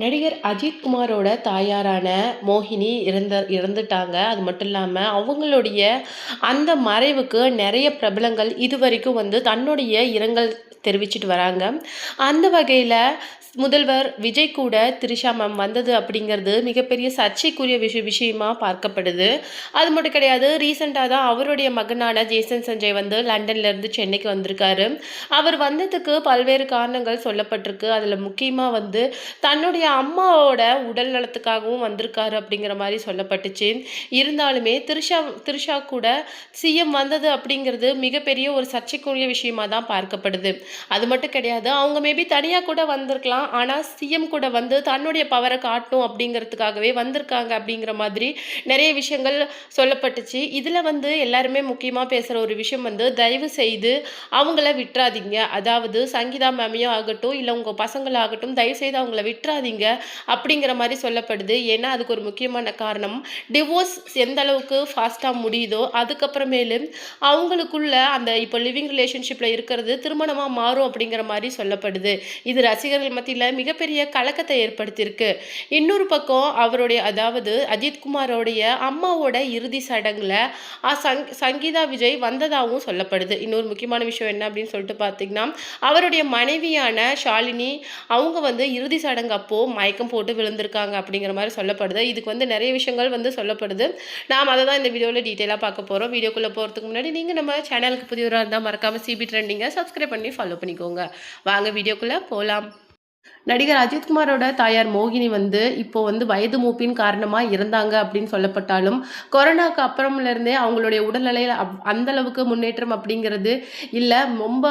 நடிகர் அஜித் குமாரோட தாயாரான மோகினி இறந்துட்டாங்க. அது மட்டும் இல்லாம, அவங்களுடைய அந்த மறைவுக்கு நெறைய பிரபலங்கள் இதுவரைக்கும் தன்னுடைய இரங்கல் தெரிவிச்சுட்டு வராங்க. அந்த வகையில முதல்வர் விஜய் கூட திரிஷா மேம் வந்தது அப்படிங்கிறது மிகப்பெரிய சர்ச்சைக்குரிய விஷயமா பார்க்கப்படுது. அது மட்டும் கிடையாது, ரீசெண்டாக தான் அவருடைய மகனான ஜேசன் சஞ்சய் லண்டன்லேருந்து சென்னைக்கு வந்திருக்காரு. அவர் வந்ததுக்கு பல்வேறு காரணங்கள் சொல்லப்பட்டிருக்கு. அதில் முக்கியமாக தன்னுடைய அம்மாவோட உடல் நலத்துக்காகவும் வந்திருக்காரு அப்படிங்கிற மாதிரி சொல்லப்பட்டுச்சு. இருந்தாலுமே திரிஷா கூட சிஎம் வந்தது அப்படிங்கிறது மிகப்பெரிய ஒரு சர்ச்சைக்குரிய விஷயமா தான் பார்க்கப்படுது. அது மட்டும் கிடையாது, அவங்க மேபி தனியாக கூட வந்திருக்கலாம். ஆனால் சிஎம் கூட தன்னுடைய பவரை காட்டும் அப்படிங்கிறதுக்காகவே வந்திருக்காங்க அப்படிங்கிற மாதிரி நிறைய விஷயங்கள் சொல்லப்பட்டுச்சு. இதில் எல்லாருமே முக்கியமாக பேசுகிற ஒரு விஷயம் தயவு செய்து அவங்கள விட்டுறாதீங்க. அதாவது சங்கீதா மேமையும் ஆகட்டும், இல்லை உங்கள் பசங்களாகட்டும், தயவு செய்து அவங்கள விட்டுறாதீங்க அப்படிங்கிற மாதிரி சொல்லப்படுது. ஏன்னா அதுக்கு ஒரு முக்கியமான காரணம், டிவோர்ஸ் எந்த அளவுக்கு ஃபாஸ்ட்டாக முடியுதோ அதுக்கப்புறமேலு அவங்களுக்குள்ள அந்த இப்போ லிவிங் ரிலேஷன்ஷிப்பில் இருக்கிறது திருமணமாக மாறும் அப்படிங்கிற மாதிரி சொல்லப்படுது. இது ரசிகர்கள் மத்தியில் மிகப்பெரிய கலக்கத்தை ஏற்படுத்தியிருக்கு. இன்னொரு பக்கம் அவருடைய அதாவது அஜித்குமாரோடைய அம்மாவோட இறுதி சடங்குல சங்கீதா விஜய் வந்ததாகவும் சொல்லப்படுது. இன்னொரு முக்கியமான விஷயம் என்ன அப்படின்னு சொல்லிட்டு பார்த்தீங்கன்னா, அவருடைய மனைவியான ஷாலினி அவங்க இறுதி சடங்கு அப்போ மயக்கம் போட்டு விழுந்திருக்காங்க அப்படிங்கிற மாதிரி சொல்லப்படுது. இதுக்கு நிறைய விஷயங்கள் சொல்லப்படுது. நாம் அதை தான் இந்த வீடியோவில் டீட்டெயிலாக பார்க்க போகிறோம். வீடியோக்குள்ளே போகிறதுக்கு முன்னாடி நீங்கள் நம்ம சேனலுக்கு புதியவராக இருந்தால் மறக்காமல் சிபி ட்ரெண்டிங்கை சப்ஸ்கிரைப் பண்ணி ஃபாலோ பண்ணிக்கோங்க. வாங்க வீடியோக்குள்ளே போகலாம். நடிகர் அஜித்குமாரோட தாயார் மோகினி இப்போ வயது மூப்பின் காரணமாக இருந்தாங்க அப்படின்னு சொல்லப்பட்டாலும், கொரோனாக்கு அப்புறம்லேருந்தே அவங்களுடைய உடல்நிலையில் அந்த அளவுக்கு முன்னேற்றம் அப்படிங்கிறது இல்லை. ரொம்ப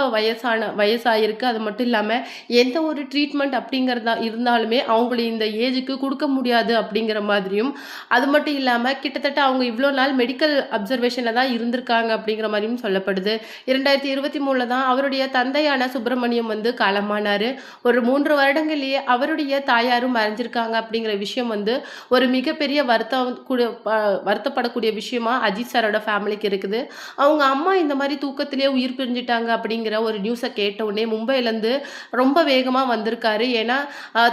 வயசாயிருக்கு. அது மட்டும் இல்லாமல் எந்த ஒரு ட்ரீட்மெண்ட் அப்படிங்கிறதா இருந்தாலுமே அவங்களுடைய இந்த ஏஜுக்கு கொடுக்க முடியாது அப்படிங்கிற மாதிரியும், அது மட்டும் இல்லாமல் கிட்டத்தட்ட அவங்க இவ்வளோ நாள் மெடிக்கல் அப்சர்வேஷனில் தான் இருந்திருக்காங்க அப்படிங்கிற மாதிரியும் சொல்லப்படுது. 2023 தான் அவருடைய தந்தையான சுப்பிரமணியம் காலமானார். ஒரு 3 வருடங்களிலேயே அவருடைய தாயாரும் மறைஞ்சிருக்காங்க அப்படிங்கிற விஷயம் ஒரு மிகப்பெரிய வருத்தப்படக்கூடிய விஷயமா அஜித் சாரோட ஃபேமிலிக்கு இருக்குது. அவங்க அம்மா இந்த மாதிரி தூக்கத்திலேயே உயிர் பிரிஞ்சுட்டாங்க அப்படிங்கிற ஒரு நியூஸை கேட்ட உடனே மும்பையிலேருந்து ரொம்ப வேகமாக வந்திருக்காரு. ஏன்னா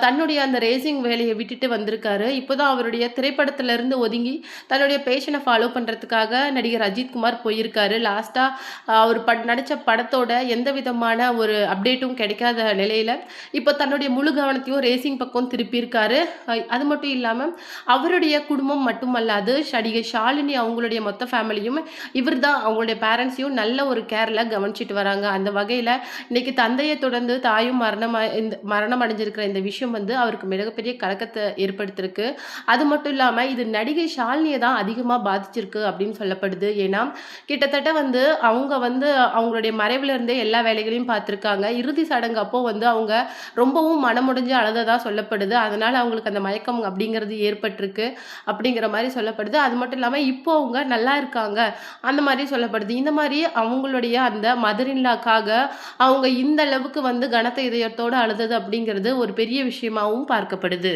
தன்னுடைய அந்த ரேசிங் வேலையை விட்டுட்டு வந்திருக்காரு. இப்போதான் அவருடைய திரைப்படத்திலிருந்து ஒதுங்கி தன்னுடைய பேஷனை ஃபாலோ பண்ணுறதுக்காக நடிகர் அஜித்குமார் போயிருக்காரு. லாஸ்ட்டாக அவர் நடித்த படத்தோட எந்த விதமான ஒரு அப்டேட்டும் கிடைக்காத நிலையில் இப்போ தன்னுடைய முழு கவனத்தையும் ரேசிங் பக்கம் திருப்பியிருக்காரு. அது மட்டும் இல்லாமல் அவருடைய குடும்பம் மட்டுமல்லாது நடிகை ஷாலினி அவங்களுடைய மொத்த ஃபேமிலியும் இவர் தான் அவங்களுடைய பேரண்ட்ஸையும் நல்ல ஒரு கேரில் கவனிச்சிட்டு வராங்க. அந்த வகையில் இன்னைக்கு தந்தையை தொடர்ந்து தாயும் மரணம் அடைஞ்சிருக்கிற இந்த விஷயம் அவருக்கு மிகப்பெரிய கலக்கத்தை ஏற்படுத்தியிருக்கு. அது மட்டும் இல்லாமல் இது நடிகை ஷாலினியை தான் அதிகமாக பாதிச்சிருக்கு அப்படின்னு சொல்லப்படுது. ஏன்னா கிட்டத்தட்ட அவங்க அவங்களுடைய மறைவுல இருந்தே எல்லா வேலைகளையும் பார்த்துருக்காங்க. இறுதி சடங்கு அப்போ அவங்க ரொம்பவும் மனமுடைஞ்சு அழுததா சொல்லப்படுது. அதனால அவங்களுக்கு அந்த மயக்கம் அப்படிங்கிறது ஏற்பட்டிருக்கு அப்படிங்கிற மாதிரி சொல்லப்படுது. அது மட்டும் இல்லாமல் இப்போ அவங்க நல்லா இருக்காங்க அந்த மாதிரி சொல்லப்படுது. இந்த மாதிரி அவங்களுடைய அந்த மதரின்லாக்காக அவங்க இந்த அளவுக்கு கனத்த இதயத்தோடு அழுதது அப்படிங்கிறது ஒரு பெரிய விஷயமாகவும் பார்க்கப்படுது.